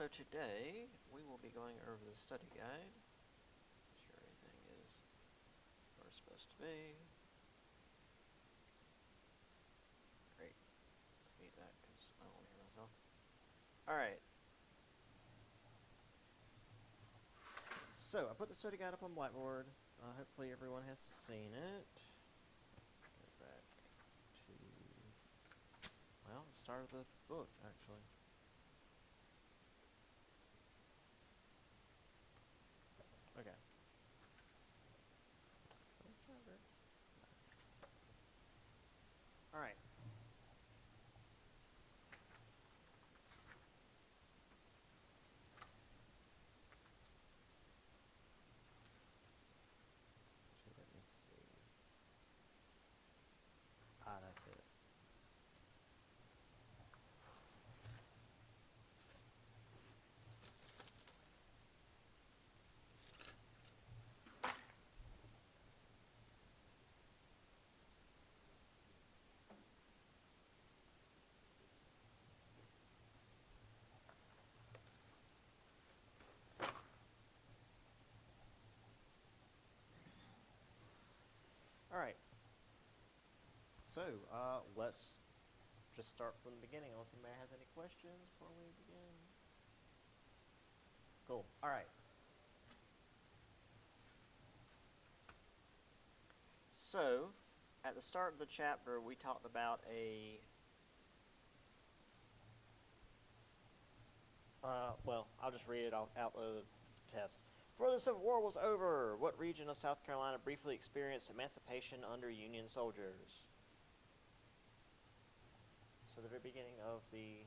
So today we will be going over the study guide. Make sure everything is where it's supposed to be. Great. Let's mute that because I don't want to hear myself. Alright. So I put the study guide up on Blackboard. Hopefully everyone has seen it. Go back to, well, the start of the book actually. Okay. Alright. So let me see. That's it. Alright. So, let's just start from the beginning, unless anybody has any questions before we begin. Cool. Alright. So, at the start of the chapter, we talked about well, I'll just read it out of the test. Before the Civil War was over, what region of South Carolina briefly experienced emancipation under Union soldiers? So, the very beginning of the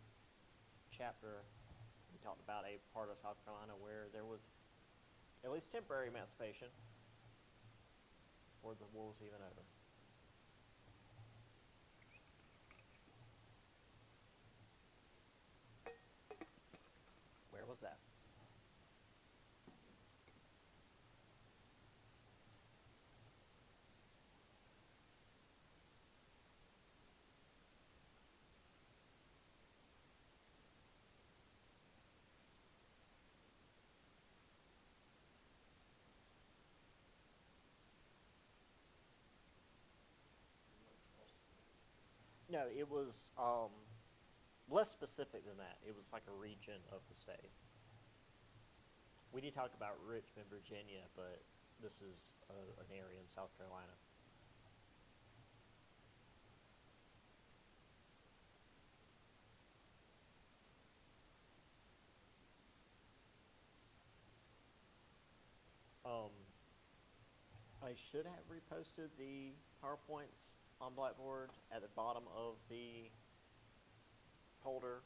chapter, we talked about a part of South Carolina where there was at least temporary emancipation before the war was even over. Where was that? No, it was less specific than that. It was like a region of the state. We did talk about Richmond, Virginia, but this is an area in South Carolina. I should have reposted the PowerPoints on Blackboard at the bottom of the folder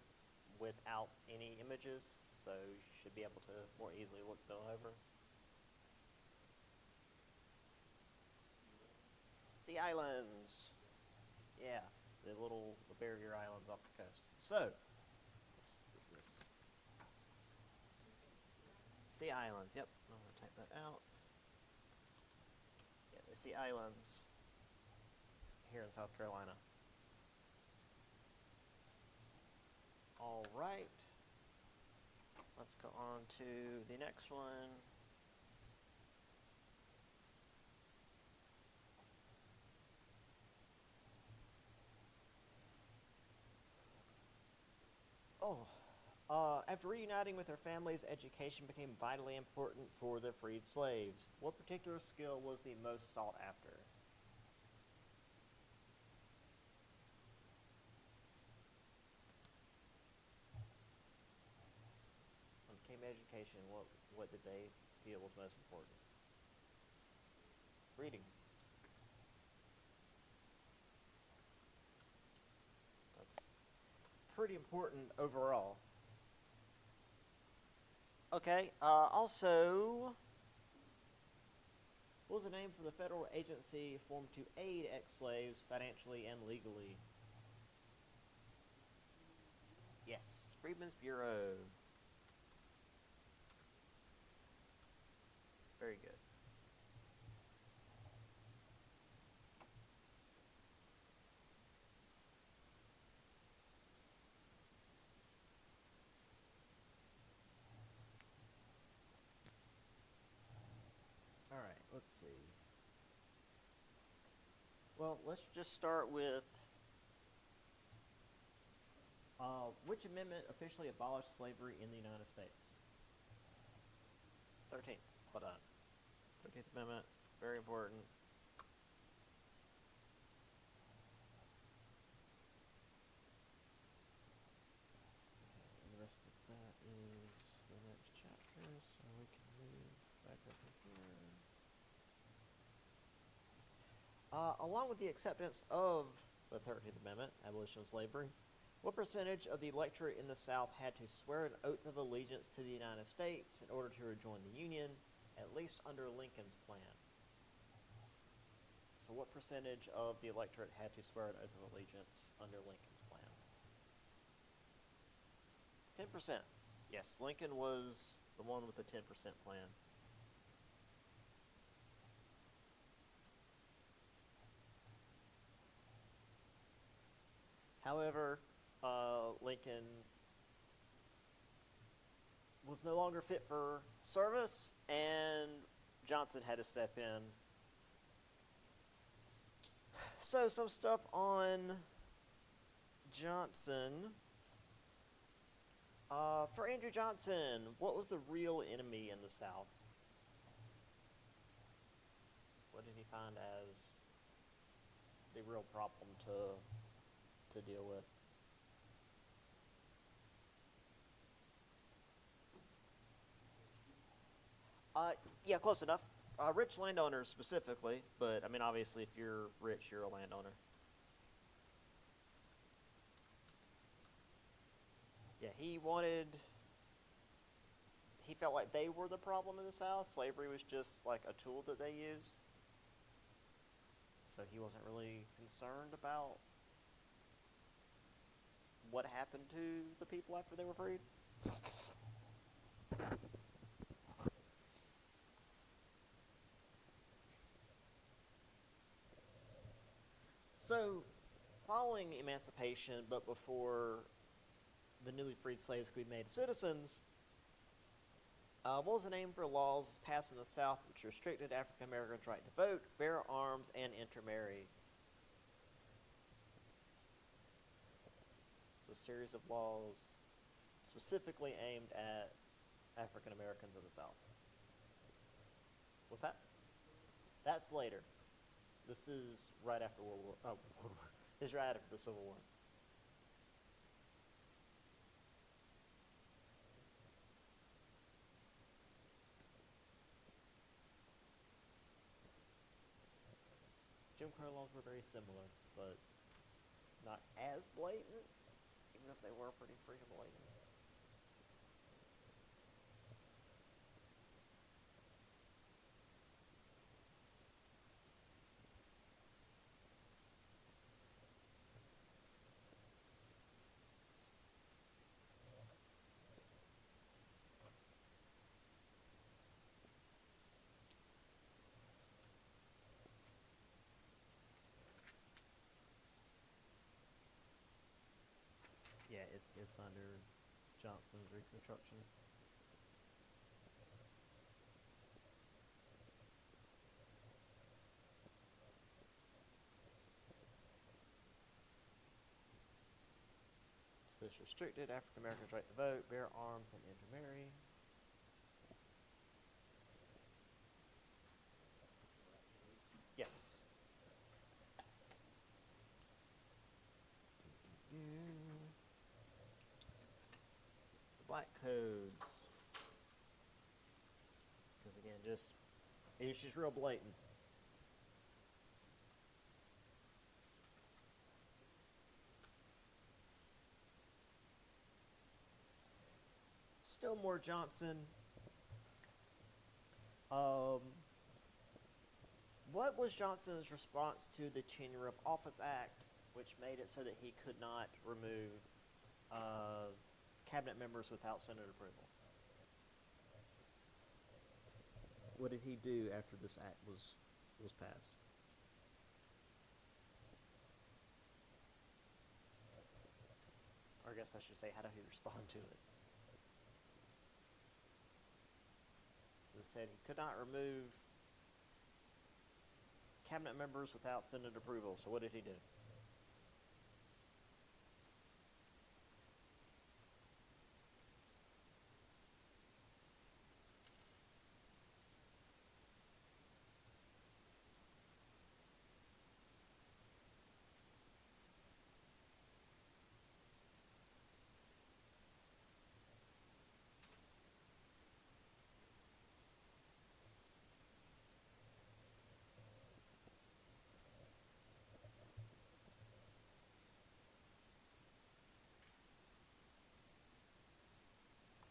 without any images, so you should be able to more easily look them over. Sea islands. Yeah, the barrier islands off the coast. So, Sea islands, yep. I'm going to type that out. Yeah, the Sea islands here in South Carolina. All right. Let's go on to the next one. After reuniting with their families, education became vitally important for the freed slaves. What particular skill was the most sought after? When it came to education, what did they feel was most important? Reading. That's pretty important overall. Okay, also, what was the name for the federal agency formed to aid ex-slaves financially and legally? Yes, Freedmen's Bureau. Very good. see. Well, let's just start with which amendment officially abolished slavery in the United States? 13th. Well done. 13th Amendment, very important. Okay, and the rest of that is the next chapter, so we can move back over here. Along with the acceptance of the 13th Amendment, abolition of slavery, what percentage of the electorate in the South had to swear an oath of allegiance to the United States in order to rejoin the Union, at least under Lincoln's plan? So what percentage of the electorate had to swear an oath of allegiance under Lincoln's plan? 10%. Yes, Lincoln was the one with the 10% plan. However, Lincoln was no longer fit for service, and Johnson had to step in. So, some stuff on Johnson. For Andrew Johnson, what was the real enemy in the South? What did he find as the real problem to deal with? Yeah, close enough. Rich landowners specifically, but I mean, obviously, if you're rich, you're a landowner. Yeah, he felt like they were the problem in the South. Slavery was just like a tool that they used. So he wasn't really concerned about what happened to the people after they were freed. So, following emancipation, but before the newly freed slaves could be made citizens, what was the name for laws passed in the South which restricted African Americans' right to vote, bear arms, and intermarry? So a series of laws specifically aimed at African Americans in the South. What's that? That's later. This is right after World War. This is right after the Civil War. Jim Crow laws were very similar, but not as blatant, even if they were pretty freedom blatant. Yeah, it's under Johnson's Reconstruction. So this restricted African Americans' right to vote, bear arms, and intermarry. Yes. The Black Codes. Because again, it was just real blatant. Still more Johnson. What was Johnson's response to the Tenure of Office Act, which made it so that he could not remove cabinet members without Senate approval? What did he do after this act was passed? Or I guess I should say, how did he respond to it? It said he could not remove cabinet members without Senate approval. So what did he do?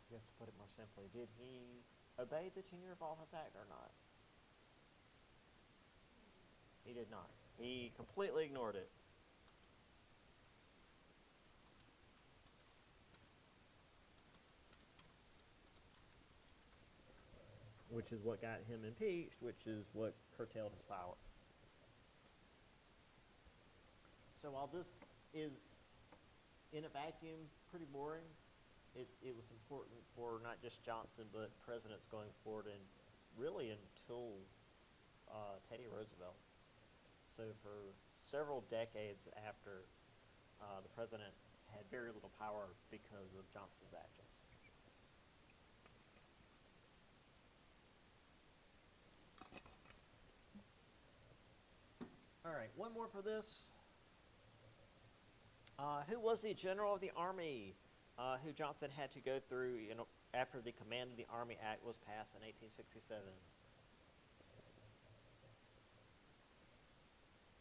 I guess to put it more simply, did he obey the Tenure of Office Act or not? He did not. He completely ignored it. Which is what got him impeached, which is what curtailed his power. So while this is, in a vacuum, pretty boring, it was important for not just Johnson, but presidents going forward, and really until Teddy Roosevelt. So for several decades after, the president had very little power because of Johnson's actions. All right, one more for this. Who was the general of the Army who Johnson had to go through after the Command of the Army Act was passed in 1867?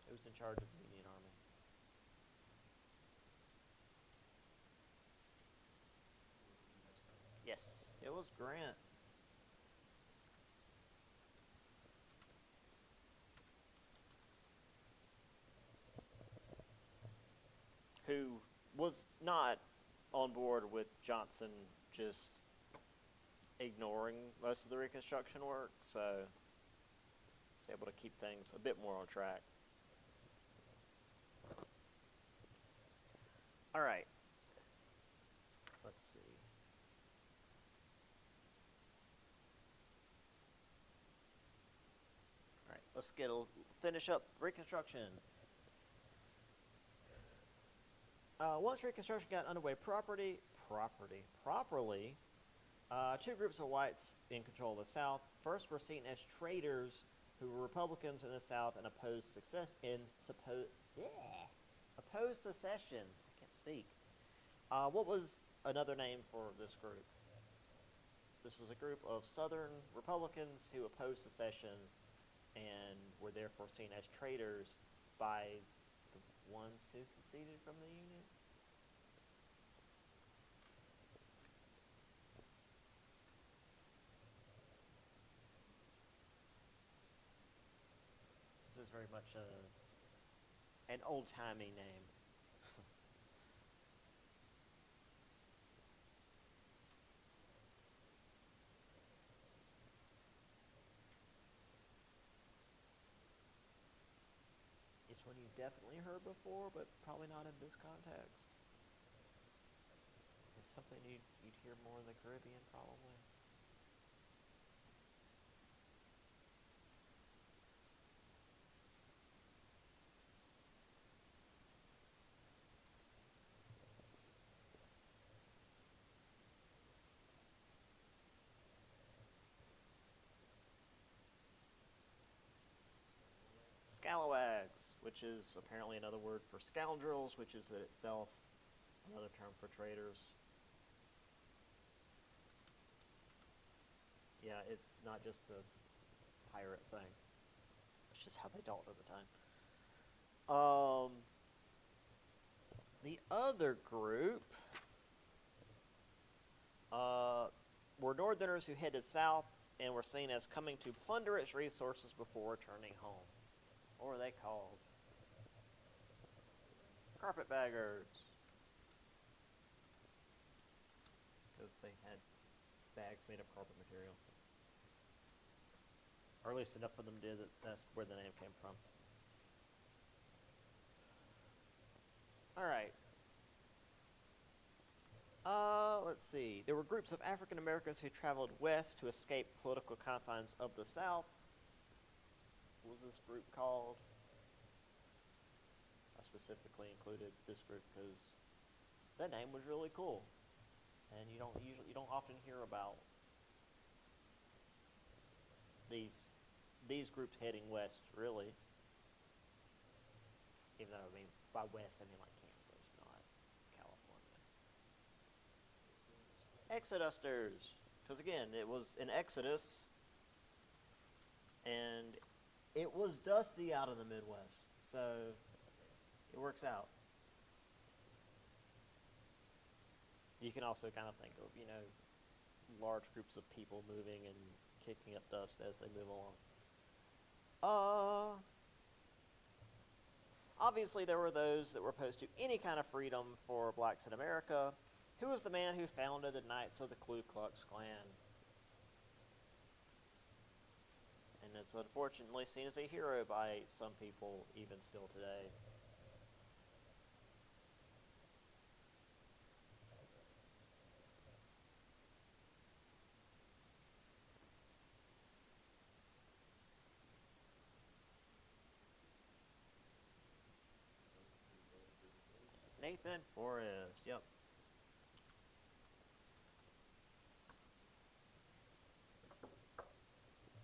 Who was in charge of the Union Army? Yes, it was Grant. Who was not on board with Johnson just ignoring most of the Reconstruction work, so was able to keep things a bit more on track. All right. Let's see. All right, let's finish up Reconstruction. Once Reconstruction got underway properly, two groups of whites in control of the South first were seen as traitors who were Republicans in the South and opposed opposed secession. I can't speak. What was another name for this group? This was a group of Southern Republicans who opposed secession and were therefore seen as traitors by the ones who seceded from the Union. This is very much an old-timey name. It's one you've definitely heard before, but probably not in this context. It's something you'd hear more in the Caribbean, probably. Scalawags, which is apparently another word for scoundrels, which is itself another term for traitors. Yeah, it's not just a pirate thing. It's just how they dealt at the time. The other group were Northerners who headed south and were seen as coming to plunder its resources before returning home. What were they called? Carpetbaggers. Because they had bags made of carpet material. Or at least enough of them did that that's where the name came from. All right. Let's see. There were groups of African Americans who traveled west to escape political confines of the South. was this group called? I specifically included this group because that name was really cool, and you don't often hear about these groups heading west, really. Even though, I mean, by west I mean like Kansas, not California. Exodusters, because again, it was an exodus, and it was dusty out in the Midwest, so it works out. You can also kind of think of, large groups of people moving and kicking up dust as they move along. Obviously, there were those that were opposed to any kind of freedom for blacks in America. Who was the man who founded the Knights of the Ku Klux Klan? And it's unfortunately seen as a hero by some people, even still today. Nathan Forrest, yep.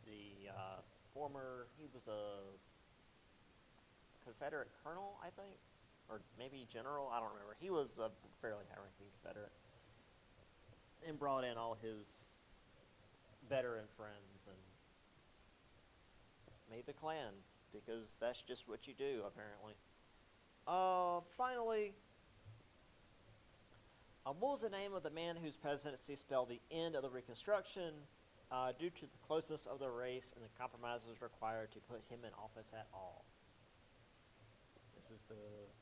The he was a Confederate colonel, I think, or maybe general, I don't remember. He was a fairly high-ranking Confederate, and brought in all his veteran friends and made the Klan, because that's just what you do, apparently. Finally, what was the name of the man whose presidency spelled the end of the Reconstruction due to the closeness of the race and the compromises required to put him in office at all? This is the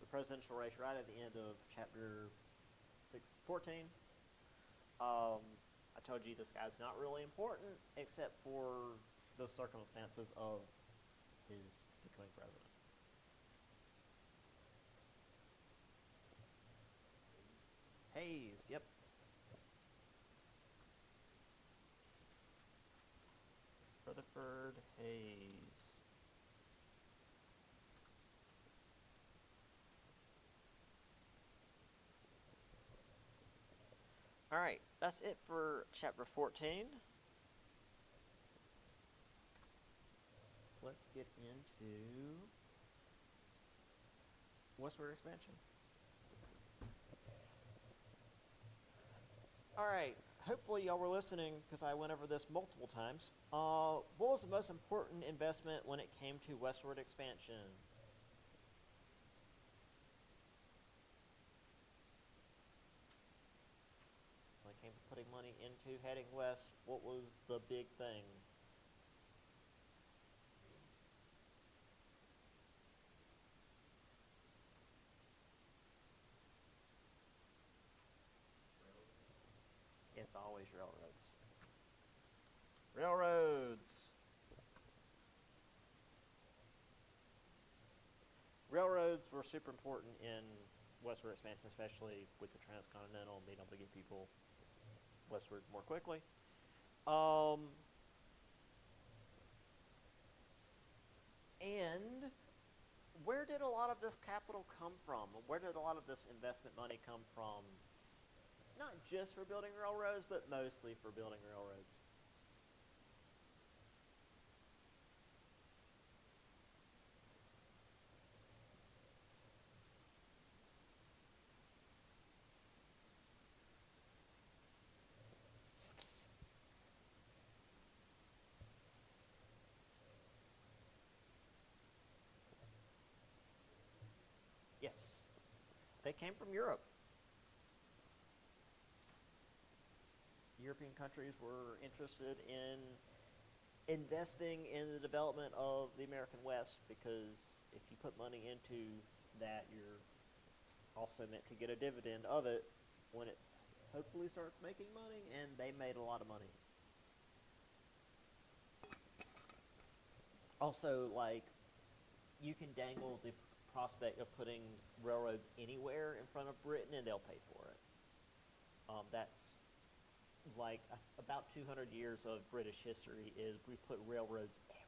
presidential race right at the end of chapter 14. I told you this guy's not really important except for the circumstances of his becoming president. Hayes, yep. Rutherford Hayes. All right, that's it for chapter 14. Let's get into westward expansion. All right, hopefully y'all were listening because I went over this multiple times. What was the most important investment when it came to westward expansion? When it came to putting money into heading west, what was the big thing? It's always railroads. Railroads. Railroads were super important in westward expansion, especially with the transcontinental and being able to get people westward more quickly. And where did a lot of this capital come from? Where did a lot of this investment money come from? Not just for building railroads, but mostly for building railroads. Yes, they came from Europe. European countries were interested in investing in the development of the American West because if you put money into that, you're also meant to get a dividend of it when it hopefully starts making money, and they made a lot of money. Also, like, you can dangle the prospect of putting railroads anywhere in front of Britain and they'll pay for it. That's like about 200 years of British history is we put railroads everywhere.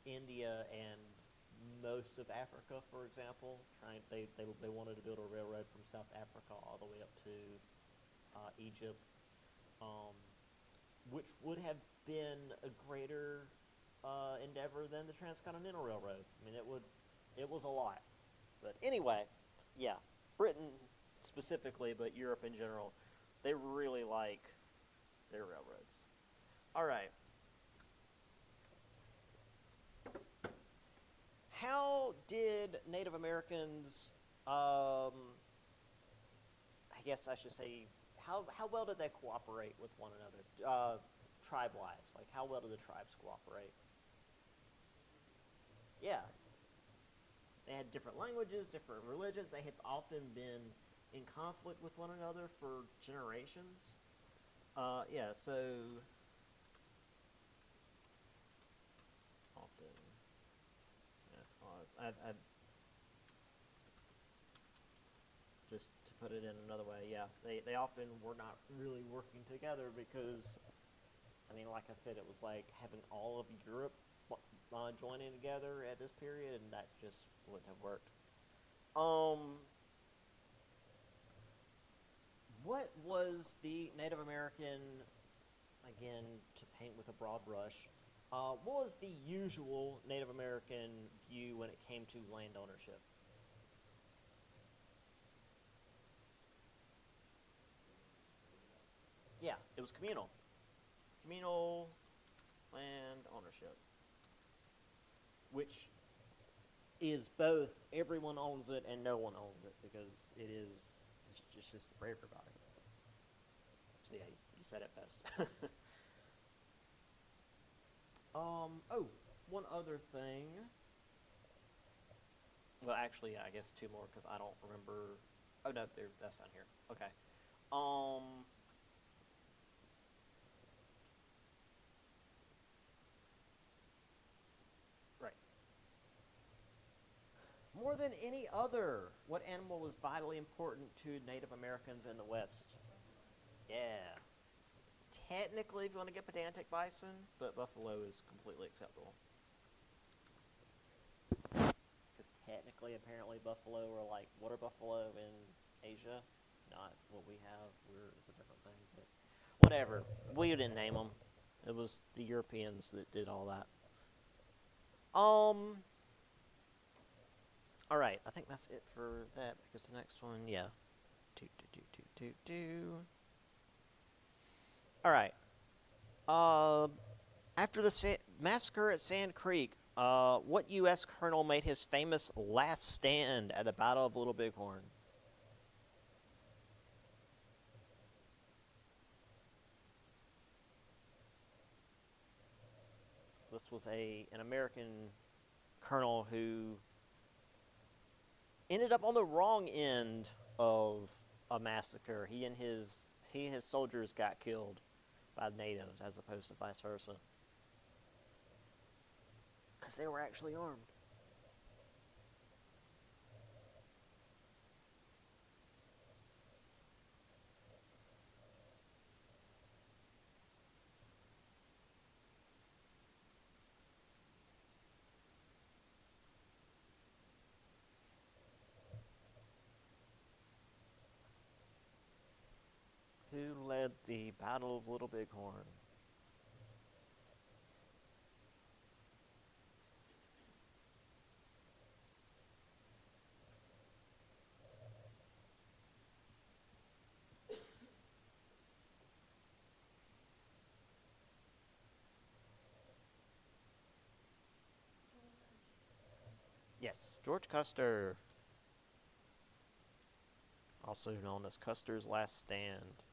India and most of Africa, for example. They wanted to build a railroad from South Africa all the way up to Egypt, um, which would have been a greater endeavor than the Transcontinental Railroad. I mean, it was a lot. But anyway, yeah, Britain specifically, but Europe in general, they really like their railroads. All right. How did Native Americans, I guess I should say, how well did they cooperate with one another, tribe-wise? Like, how well did the tribes cooperate? Yeah, they had different languages, different religions. They had often been in conflict with one another for generations. Yeah, so often, yeah, I just to put it in another way, yeah, they often were not really working together because, I mean, like I said, it was like having all of Europe joining together at this period, and that just wouldn't have worked. Um, what was the Native American, again, to paint with a broad brush, what was the usual Native American view when it came to land ownership? Yeah, it was communal. Communal land ownership, which is both everyone owns it and no one owns it because it's just for everybody. So yeah, you said it best. Oh, one other thing. Well, actually, I guess two more because I don't remember. Oh no, that's down here. Okay. Um, right. More than any other, what animal was vitally important to Native Americans in the West? Yeah. Technically, if you want to get pedantic, bison, but buffalo is completely acceptable. Because technically, apparently, buffalo are like water buffalo in Asia, not what we have. It's a different thing, but whatever. We didn't name them. It was the Europeans that did all that. Um. All right, I think that's it for that because the next one, yeah. Do. All right. Uh, After the massacre at Sand Creek, what U.S. colonel made his famous last stand at the Battle of Little Bighorn? This was an American colonel who ended up on the wrong end of a massacre. He and his soldiers got killed by the natives as opposed to vice versa because they were actually armed. Who led the Battle of Little Bighorn? Yes, George Custer, also known as Custer's Last Stand.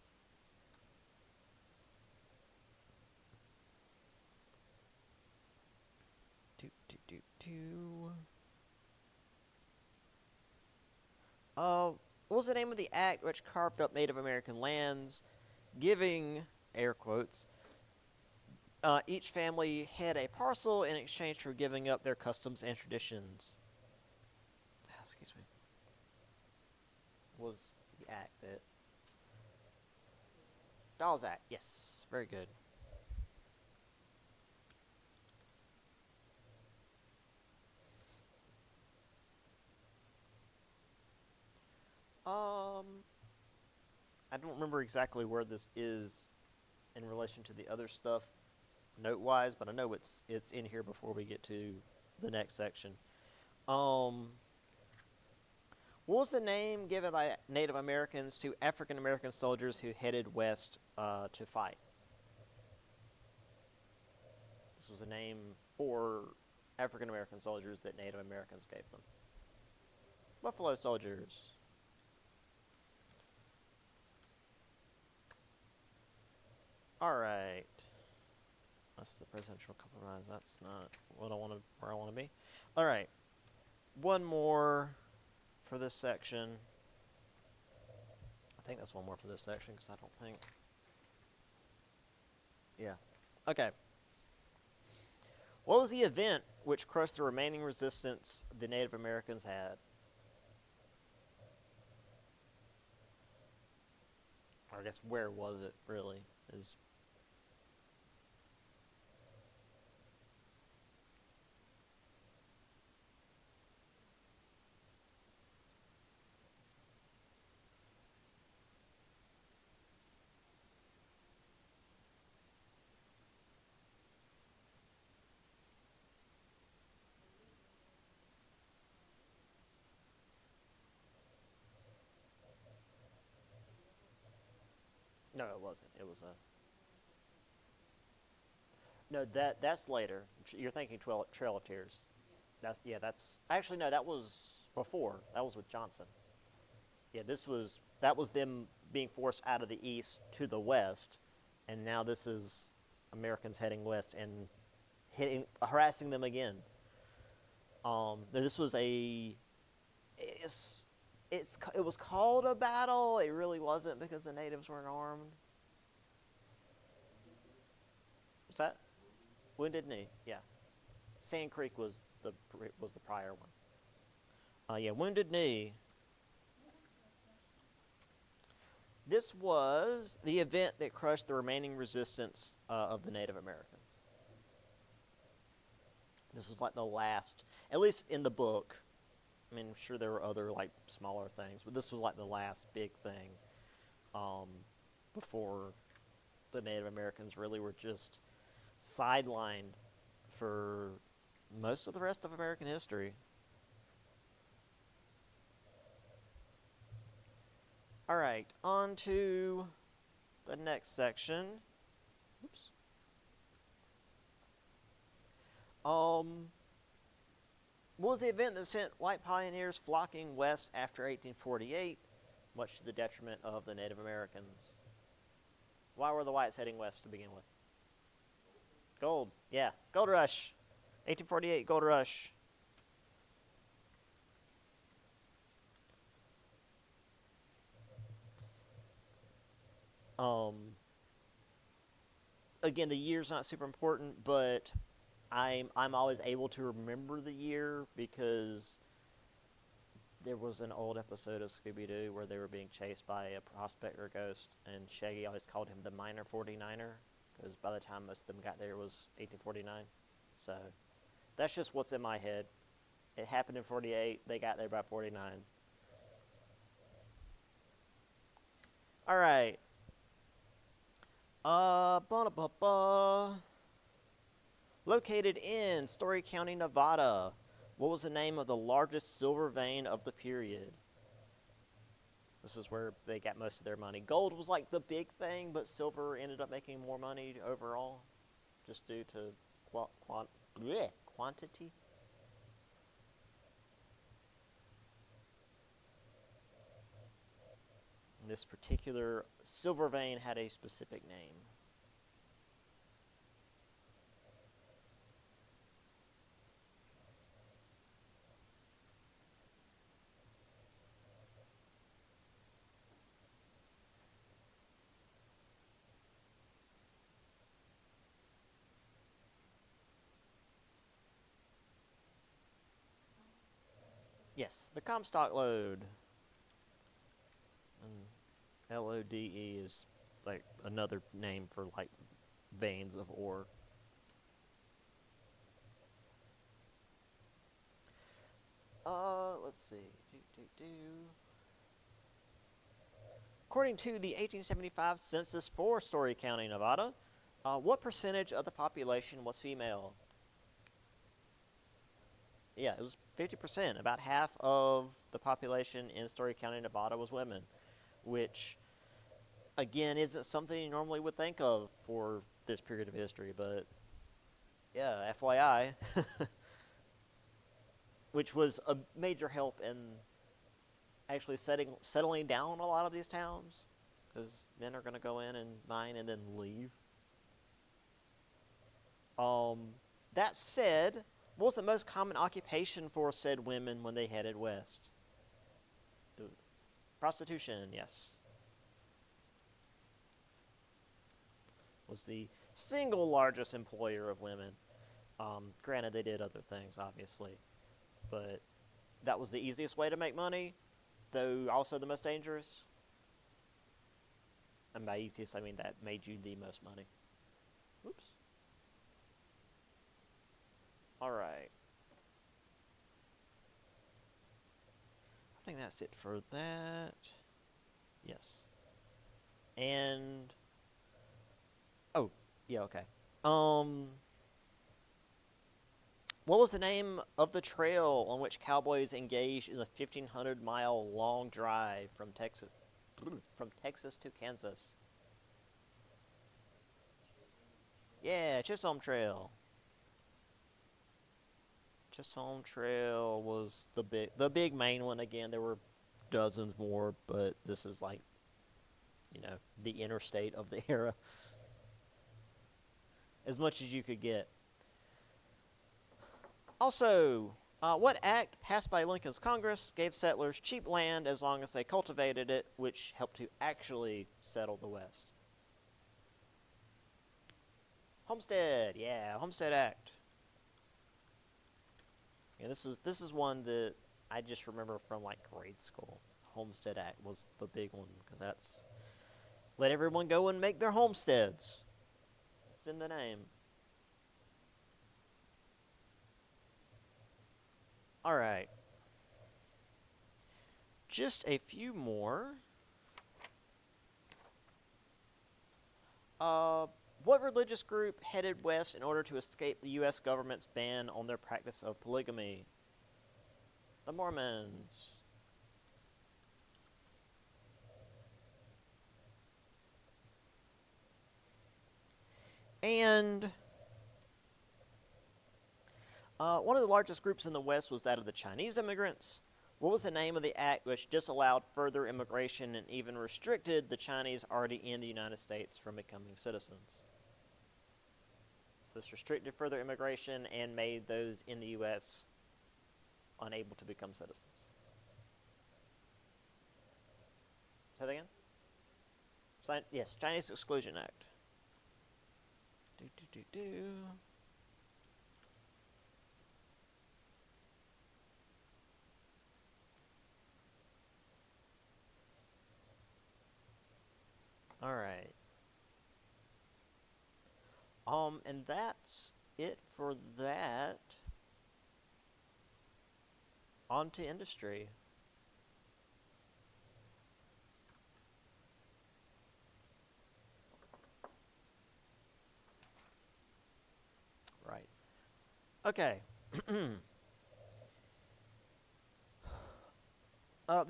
Do, do, do, do. What was the name of the act which carved up Native American lands, giving, air quotes, each family had a parcel in exchange for giving up their customs and traditions? Excuse me. Was the act that Dawes Act? Yes, very good. I don't remember exactly where this is in relation to the other stuff note-wise, but I know it's in here before we get to the next section. Um, what was the name given by Native Americans to African American soldiers who headed west to fight? This was a name for African American soldiers that Native Americans gave them. Buffalo Soldiers. All right. That's the presidential compromise. That's not what I want to, where I want to be. All right. One more for this section. I think that's one more for this section because I don't think. Yeah. Okay. What was the event which crushed the remaining resistance the Native Americans had? Or I guess where was it really? Is no, it wasn't. It was a no. That's later. You're thinking Trail of Tears. That's yeah. That's actually no. That was before. That was with Johnson. Yeah, that was them being forced out of the east to the west, and now this is Americans heading west and harassing them again. This was it's, it was called a battle. It really wasn't because the natives weren't armed. What's that? Wounded Knee. Yeah, Sand Creek was the prior one. Yeah, Wounded Knee. This was the event that crushed the remaining resistance of the Native Americans. This was like the last, at least in the book. I mean, I'm sure there were other like smaller things, but this was like the last big thing um, before the Native Americans really were just sidelined for most of the rest of American history. All right, on to the next section. Oops. What was the event that sent white pioneers flocking west after 1848, much to the detriment of the Native Americans? Why were the whites heading west to begin with? Gold, yeah, gold rush. 1848, gold rush. Um, again, the year's not super important, but I'm always able to remember the year because there was an old episode of Scooby Doo where they were being chased by a prospector ghost, and Shaggy always called him the Minor 49er because by the time most of them got there it was 1849. So that's just what's in my head. It happened in 48. They got there by 49. All right. Ba-da-ba-ba. Located in Story County, Nevada, what was the name of the largest silver vein of the period? This is where they got most of their money. Gold was like the big thing, but silver ended up making more money overall, just due to quantity. And this particular silver vein had a specific name. Yes, the Comstock lode. And LODE is like another name for like veins of ore. Let's see. According to the 1875 census for Story County, Nevada, what percentage of the population was female? Yeah, it was 50%. About half of the population in Story County, Nevada was women, which, again, isn't something you normally would think of for this period of history, but yeah, FYI. Which was a major help in actually settling down a lot of these towns, because men are going to go in and mine and then leave. That said, what was the most common occupation for said women when they headed west? Prostitution, yes. Was the single largest employer of women. Granted, they did other things, obviously, but that was the easiest way to make money, though also the most dangerous. And by easiest, I mean that made you the most money. Oops. All right. I think that's it for that. Yes. And oh, yeah, okay. What was the name of the trail on which cowboys engaged in the 1,500-mile long drive from Texas to Kansas? Yeah, Chisholm Trail. Chisholm Trail was the big main one. Again, there were dozens more, but this is like, the interstate of the era. As much as you could get. Also, what act passed by Lincoln's Congress gave settlers cheap land as long as they cultivated it, which helped to actually settle the West? Homestead, yeah, Homestead Act. Yeah, this is one that I just remember from like grade school. Homestead Act was the big one, because that's let everyone go and make their homesteads. It's in the name. All right. Just a few more. What religious group headed west in order to escape the U.S. government's ban on their practice of polygamy? The Mormons. And one of the largest groups in the West was that of the Chinese immigrants. What was the name of the act which disallowed further immigration and even restricted the Chinese already in the United States from becoming citizens? So this restricted further immigration and made those in the U.S. unable to become citizens. Say that again? Yes, Chinese Exclusion Act. All right. And that's it for that. On to industry. Right. Okay. The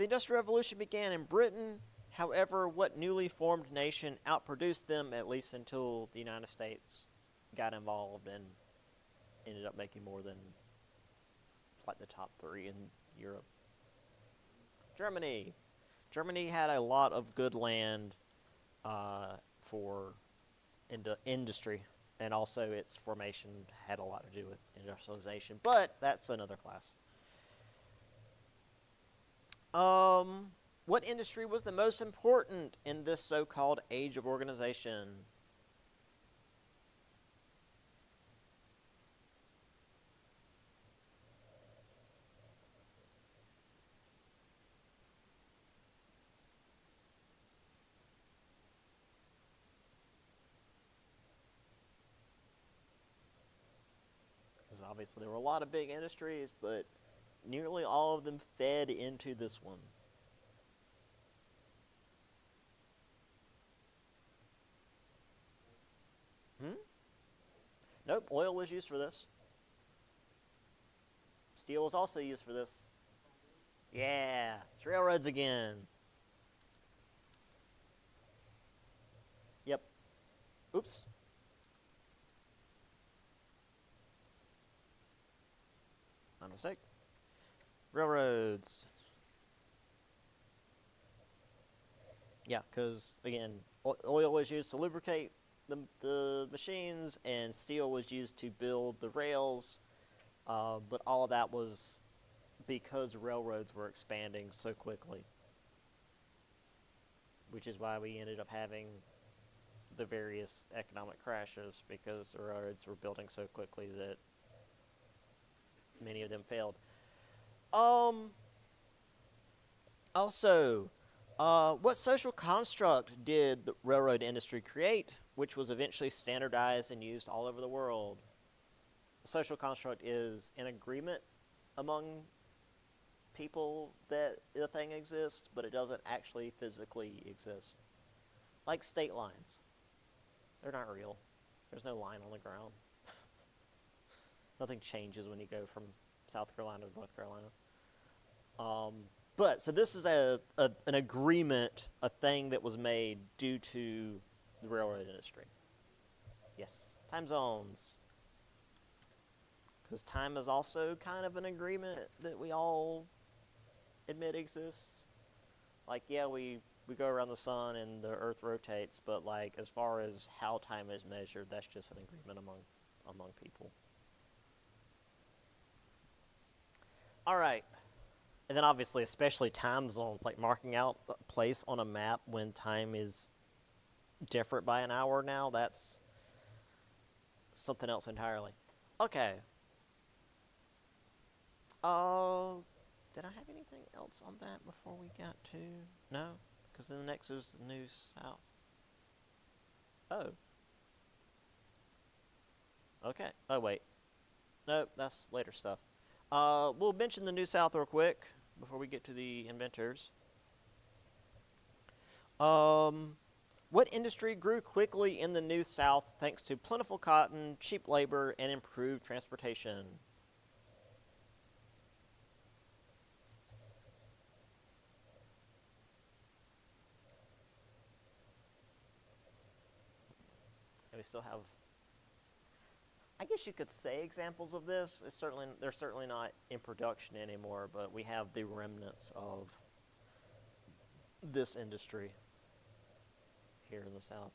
Industrial Revolution began in Britain. However, what newly formed nation outproduced them, at least until the United States got involved and ended up making more than like the top 3 in Europe? Germany. Germany had a lot of good land for industry, and also its formation had a lot to do with industrialization, but that's another class. What industry was the most important in this so-called age of organization? Because obviously there were a lot of big industries, but nearly all of them fed into this one. Nope, oil was used for this. Steel was also used for this. Yeah, it's railroads again. Yep. Oops. My mistake. Railroads. Yeah, because, again, oil was used to lubricate the machines, and steel was used to build the rails, but all of that was because railroads were expanding so quickly, which is why we ended up having the various economic crashes, because the railroads were building so quickly that many of them failed. Also, what social construct did the railroad industry create, which was eventually standardized and used all over the world? A social construct is an agreement among people that a thing exists, but it doesn't actually physically exist. Like state lines. They're not real. There's no line on the ground. Nothing changes when you go from South Carolina to North Carolina. So this is an agreement, a thing that was made due to the railroad industry. Yes, time zones. Because time is also kind of an agreement that we all admit exists. Like, yeah, we go around the sun and the earth rotates, but like as far as how time is measured, that's just an agreement among people. All right. And then obviously, especially time zones, like marking out a place on a map when time is different by an hour now, that's something else entirely. Okay. Did I have anything else on that before we got to... No? Because then the next is the New South. Oh. Okay. Oh, wait. Nope, that's later stuff. We'll mention the New South real quick before we get to the inventors. What industry grew quickly in the New South thanks to plentiful cotton, cheap labor, and improved transportation? And we still have, I guess you could say, examples of this. They're certainly not in production anymore, but we have the remnants of this industry here in the South.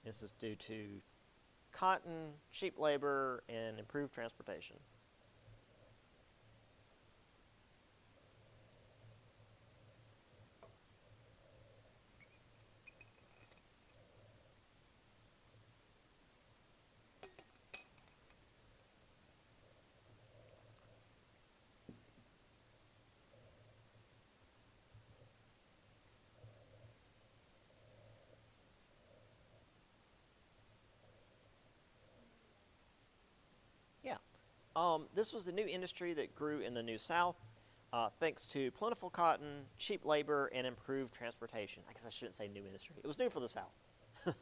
This is due to cotton, cheap labor, and improved transportation. Yeah. This was the new industry that grew in the New South thanks to plentiful cotton, cheap labor, and improved transportation. I guess I shouldn't say new industry. It was new for the South. It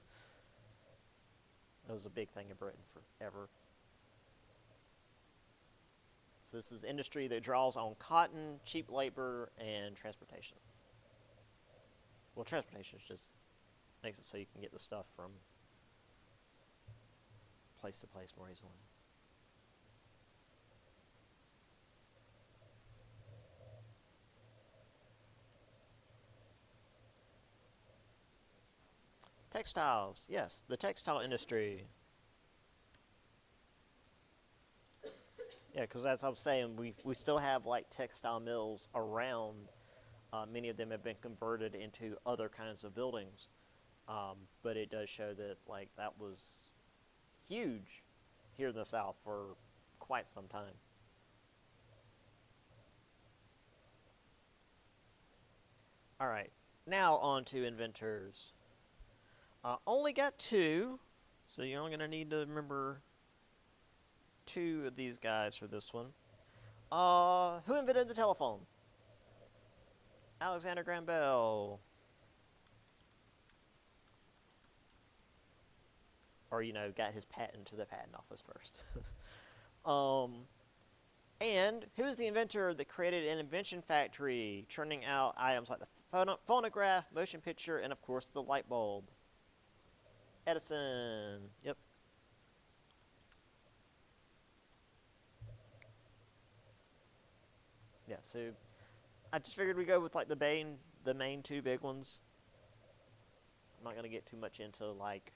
was a big thing in Britain forever. So this is industry that draws on cotton, cheap labor, and transportation. Well, transportation just makes it so you can get the stuff from place to place more easily. Textiles, yes, the textile industry. Yeah, because as I was saying, we still have like textile mills around. Many of them have been converted into other kinds of buildings, but it does show that like that was huge here in the South for quite some time. All right, now on to inventors. Only got two, so you're only going to need to remember two of these guys for this one. Who invented the telephone? Alexander Graham Bell. or got his patent to the patent office first. And who's the inventor that created an invention factory, churning out items like the phonograph, motion picture, and of course the light bulb? Edison. Yep. Yeah. So I just figured we'd go with like the main two big ones. I'm not gonna get too much into like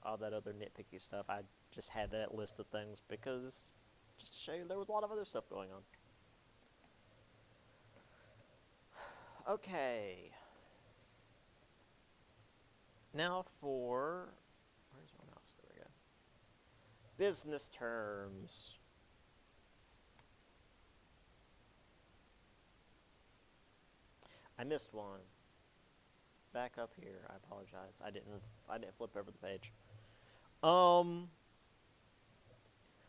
all that other nitpicky stuff. I just had that list of things because just to show you there was a lot of other stuff going on. Okay. Now for where's my mouse? There we go. Business terms. I missed one. Back up here. I apologize. I didn't flip over the page.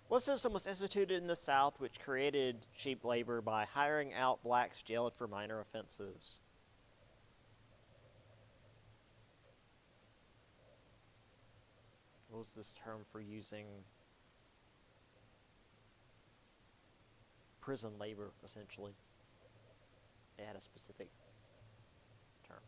What system was instituted in the South which created cheap labor by hiring out blacks jailed for minor offenses? What was this term for using prison labor, essentially? It had a specific term.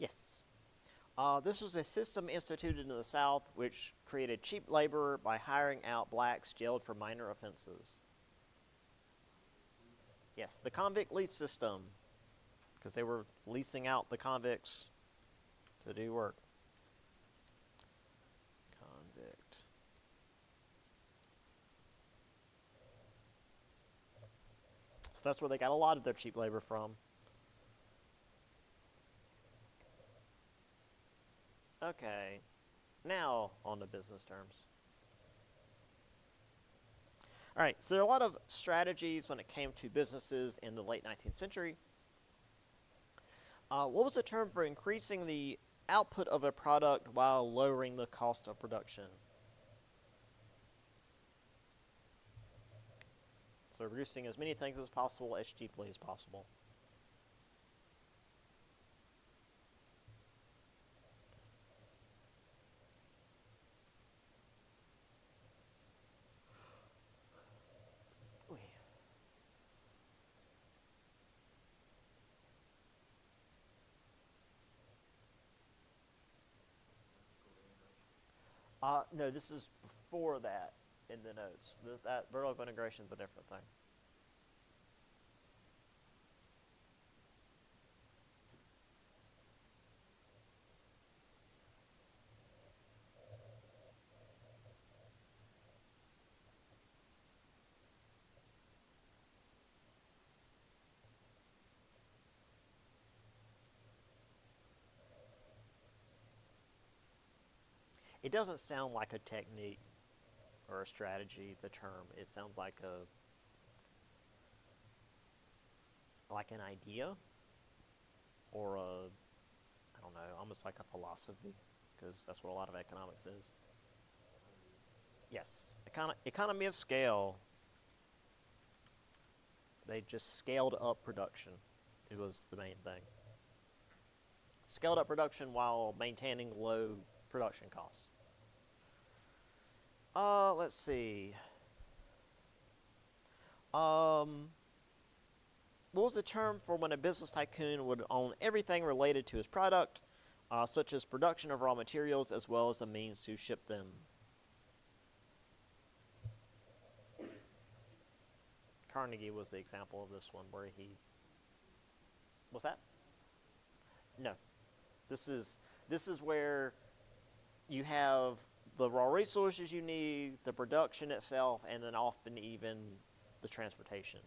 Yes. This was a system instituted in the South which created cheap labor by hiring out blacks jailed for minor offenses. Yes, the convict lease system, because they were leasing out the convicts to do work. Convict. So that's where they got a lot of their cheap labor from. Okay, now on to business terms. All right, so there are a lot of strategies when it came to businesses in the late 19th century. What was the term for increasing the output of a product while lowering the cost of production? So reducing as many things as possible as cheaply as possible. No, this is before that in the notes. That vertical integration is a different thing. It doesn't sound like a technique or a strategy, the term. It sounds like an idea or I don't know, almost like a philosophy, because that's what a lot of economics is. Yes, economy of scale. They just scaled up production. It was the main thing. Scaled up production while maintaining low production costs. Let's see. What was the term for when a business tycoon would own everything related to his product, such as production of raw materials as well as the means to ship them? Carnegie was the example of this one where he... What's that? No. This is where you have the raw resources you need, the production itself, and then often even the transportation.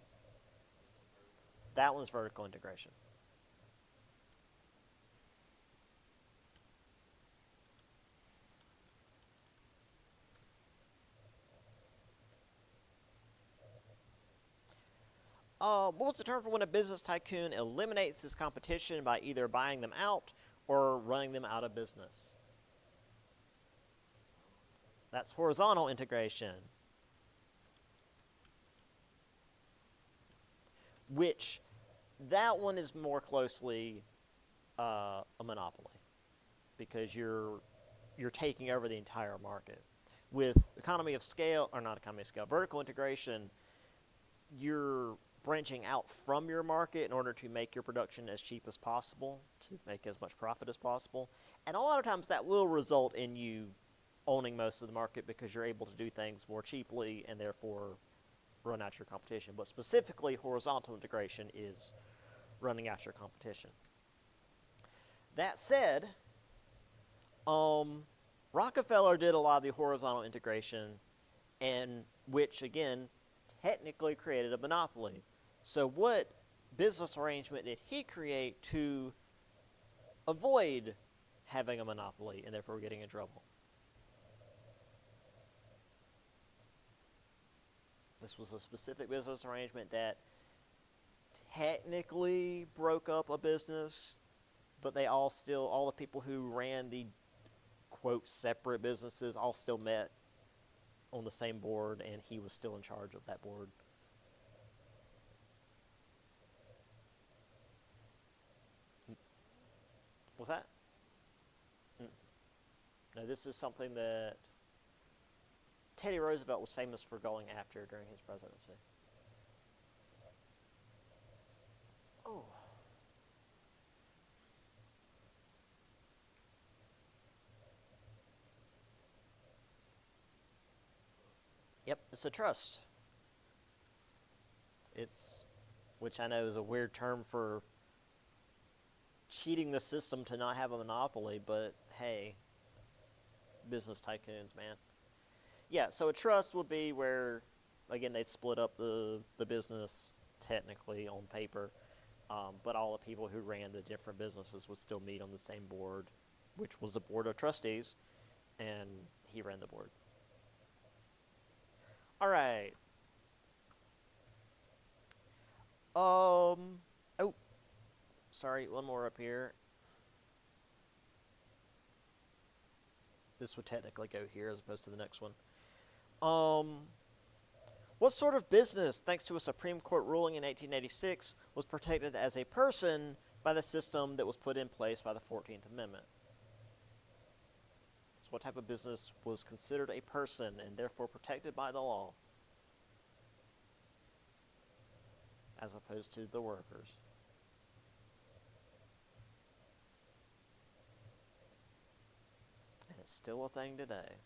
That one's vertical integration. What was the term for when a business tycoon eliminates his competition by either buying them out or running them out of business? That's horizontal integration, which that one is more closely a monopoly because you're taking over the entire market. With economy of scale, or not economy of scale, vertical integration, you're branching out from your market in order to make your production as cheap as possible, to make as much profit as possible. And a lot of times that will result in you owning most of the market because you're able to do things more cheaply and therefore run out your competition. But specifically, horizontal integration is running out your competition. That said, Rockefeller did a lot of the horizontal integration, and which again technically created a monopoly. So what business arrangement did he create to avoid having a monopoly and therefore getting in trouble? This was a specific business arrangement that technically broke up a business, but they all the people who ran the quote separate businesses all still met on the same board, and he was still in charge of that board. Was that? No, this is something that Teddy Roosevelt was famous for going after during his presidency. Oh. Yep, it's a trust. Which I know is a weird term for cheating the system to not have a monopoly, but hey, business tycoons, man. Yeah, so a trust would be where, again, they'd split up the business technically on paper, but all the people who ran the different businesses would still meet on the same board, which was the board of trustees, and he ran the board. All right. Oh, sorry, one more up here. This would technically go here as opposed to the next one. What sort of business, thanks to a Supreme Court ruling in 1886, was protected as a person by the system that was put in place by the 14th Amendment? So what type of business was considered a person and therefore protected by the law as opposed to the workers? And it's still a thing today.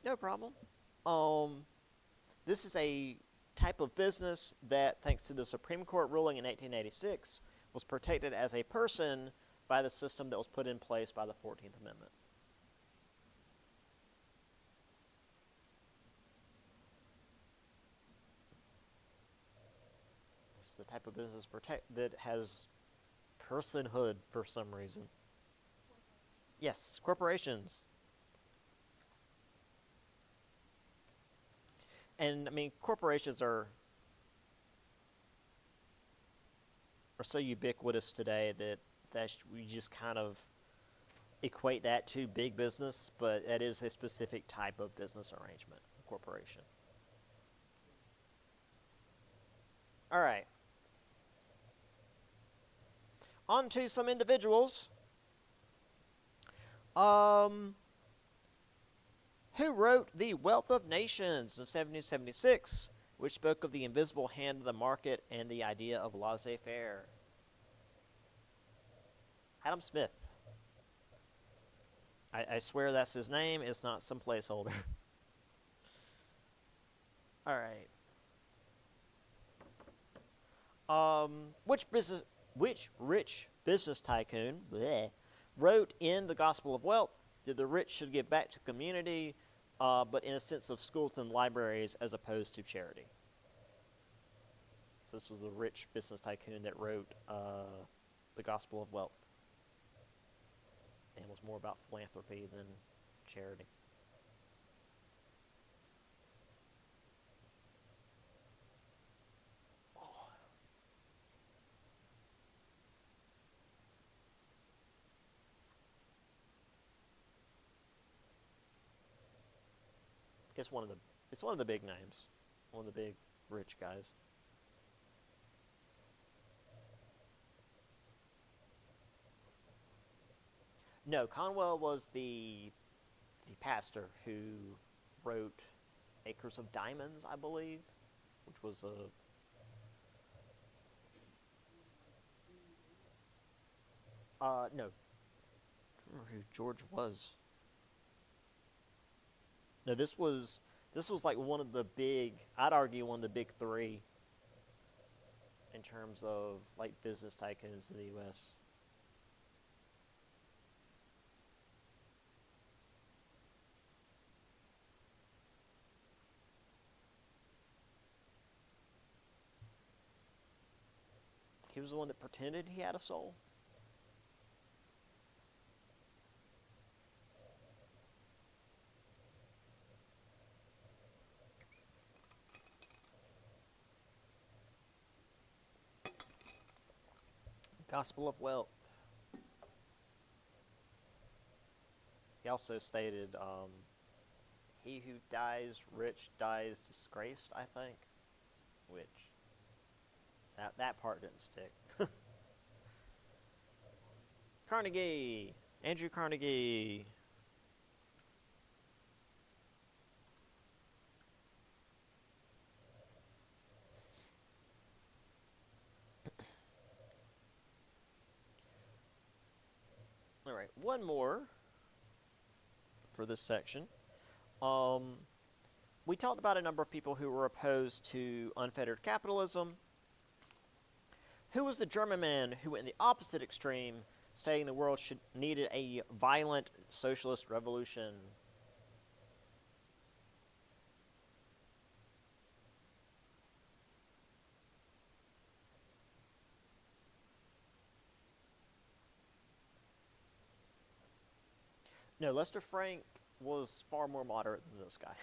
No problem. This is a type of business that, thanks to the Supreme Court ruling in 1886, was protected as a person by the system that was put in place by the 14th Amendment. This is the type of business that has personhood for some reason. Yes, corporations. And I mean, corporations are so ubiquitous today that we just kind of equate that to big business, but that is a specific type of business arrangement, a corporation. All right. On to some individuals. Who wrote The Wealth of Nations in 1776, which spoke of the invisible hand of the market and the idea of laissez-faire? Adam Smith. I swear that's his name. It's not some placeholder. All right. Which business Which rich business tycoon wrote in the Gospel of Wealth that the rich should give back to the community, but in a sense of schools and libraries as opposed to charity? So this was the rich business tycoon that wrote the Gospel of Wealth, and was more about philanthropy than charity. It's one of the big names, one of the big rich guys. No, Conwell was the pastor who wrote Acres of Diamonds, I believe, which was a no. I don't remember who George was. No, this was like one of the big. I'd argue one of the big three in terms of like business tycoons in the U.S. He was the one that pretended he had a soul. Gospel of Wealth. He also stated, "He who dies rich dies disgraced." I think, which that part didn't stick. Carnegie, Andrew Carnegie. All right, one more for this section. Um, we talked about a number of people who were opposed to unfettered capitalism. Who was the German man who went in the opposite extreme, saying the world needed a violent socialist revolution? No, Lester Frank was far more moderate than this guy.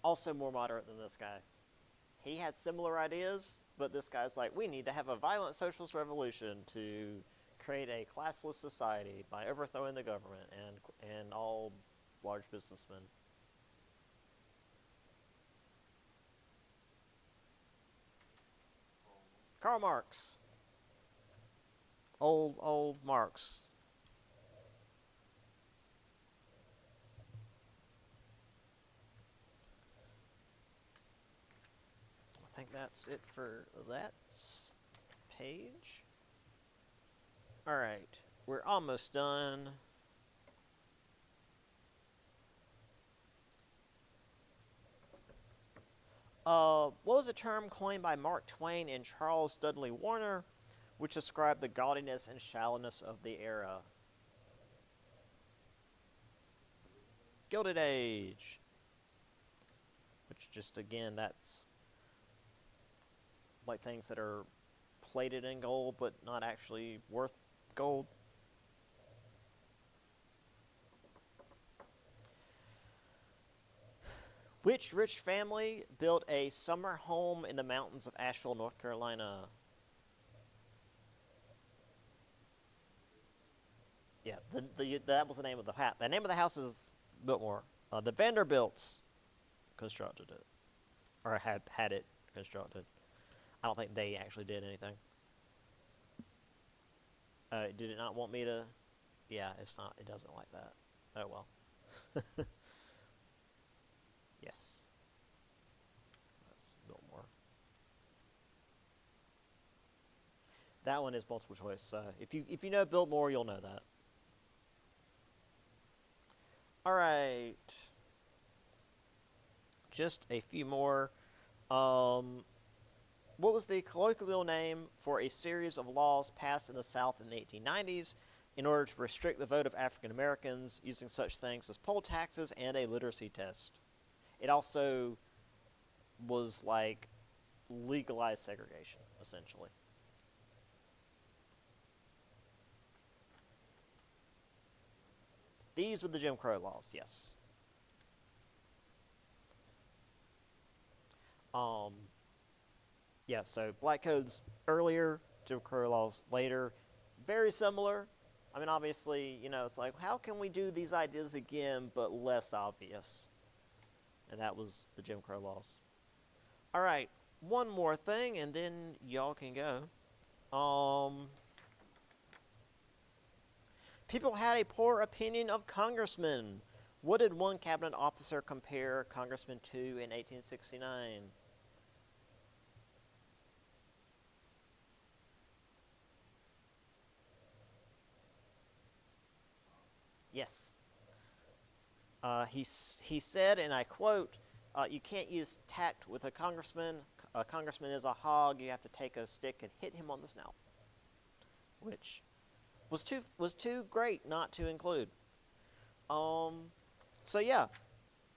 Also more moderate than this guy. He had similar ideas, but this guy's like, we need to have a violent socialist revolution to create a classless society by overthrowing the government and all large businessmen. Karl Marx. Old Marx. I think that's it for that page. All right, we're almost done. What was a term coined by Mark Twain and Charles Dudley Warner, which described the gaudiness and shallowness of the era? Gilded Age. Which just, again, that's like things that are plated in gold but not actually worth gold. Which rich family built a summer home in the mountains of Asheville, North Carolina? Yeah, that was the name of the house. The name of the house is Biltmore. The Vanderbilts constructed it, or had it constructed. I don't think they actually did anything. Did it not want me to? Yeah, it's not. It doesn't like that. Oh well. Yes. That's Biltmore. That one is multiple choice. If you know Biltmore, you'll know that. All right. Just a few more. What was the colloquial name for a series of laws passed in the South in the 1890s in order to restrict the vote of African Americans, using such things as poll taxes and a literacy test? It also was like legalized segregation, essentially. These were the Jim Crow laws, yes. Um, yeah, so black codes earlier, Jim Crow laws later, very similar. I mean, obviously, it's like, how can we do these ideas again, but less obvious? And that was the Jim Crow laws. All right, one more thing, and then y'all can go. People had a poor opinion of congressmen. What did one cabinet officer compare congressmen to in 1869? Yes. He said, and I quote, you can't use tact with a congressman. A congressman is a hog. You have to take a stick and hit him on the snout. Which was too great not to include. So yeah.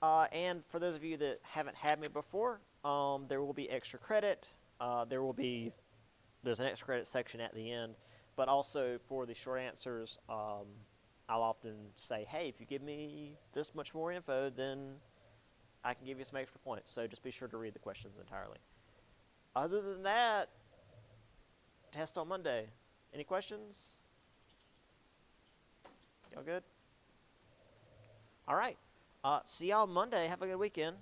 And for those of you that haven't had me before, there will be extra credit. There's an extra credit section at the end. But also for the short answers, I'll often say, hey, if you give me this much more info, then I can give you some extra points. So just be sure to read the questions entirely. Other than that, test on Monday. Any questions? Y'all good? All right. See y'all Monday. Have a good weekend.